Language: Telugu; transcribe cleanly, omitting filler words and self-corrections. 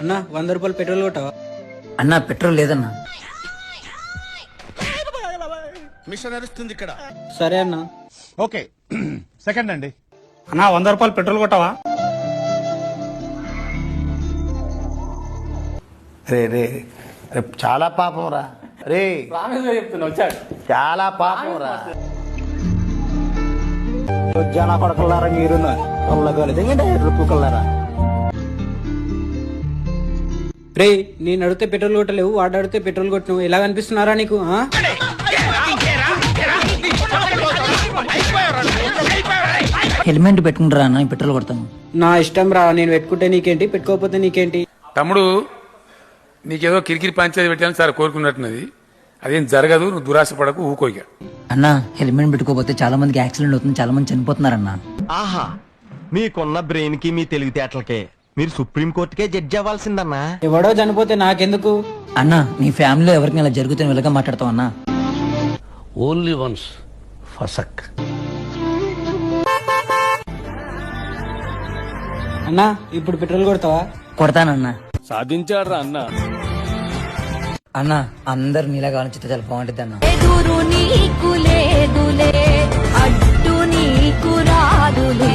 అన్నా 100 రూపాయలు పెట్రోల్ కొట్టవా? అన్నా పెట్రోల్ లేదన్నా. మిషన్ నడుస్తుంది ఇక్కడ. సరే అన్నా. ఓకే సెకండ్ అండి. అన్నా 100 రూపాయలు పెట్రోల్ కొట్టవా? రే రే రే చాలా పాపం రా రే, చెప్తున్నా వచ్చాడు. చాలా పాపం రా. జన కొడకల్లారా మీరు రుప్పుకల్లారా. రే నేను అడిగితే పెట్రోల్ కొట్టలేవు, వాడు అడిగితే పెట్రోల్ కొట్టినవు. ఎలా కనిపిస్తున్నారా నీకు? హెల్మెట్ పెట్టుకుంటారా అన్న, పెట్రోల్ కొడతాను. నా ఇష్టం రా, నేను పెట్టుకుంటే నీకేంటి, పెట్టుకోకపోతే నీకేంటి? తమ్ముడు నీకేదో కిరికిరి పంచాయతీ పెట్టాలని సార్ కోరుకున్నట్టున్నది. అదేం జరగదు, నువ్వు దురాశ పడకు, ఊకోగా. అన్న హెల్మెట్ పెట్టుకోకపోతే చాలా మందికి యాక్సిడెంట్ అవుతుంది, చాలా మంది చనిపోతున్నారన్న. ఆహా, మీకున్న బ్రెయిన్ కి మీ తెలివితేటలకే మీరు సుప్రీం కోర్టుకే జడ్జి అవ్వాల్సిందన్నా. ఎవడో చనిపోతే నాకెందుకు? అన్న నీ ఫ్యామిలీలో ఎవరికి ఇలా జరుగుతుంది వెళ్ళగా మాట్లాడతావు అన్నా. ఓన్లీ వన్స్ ఫసక్. అన్నా ఇప్పుడు పెట్రోల్ కొడతావా? కొడతానన్నా. సాధించాడ్రా అన్న. అన్న అందరు నీలాగా ఆలోచిస్తే చాలా బాగుంటుంది అన్న. ఎదురు నీకు లేదులే, అడ్డు నీకు రాదులే.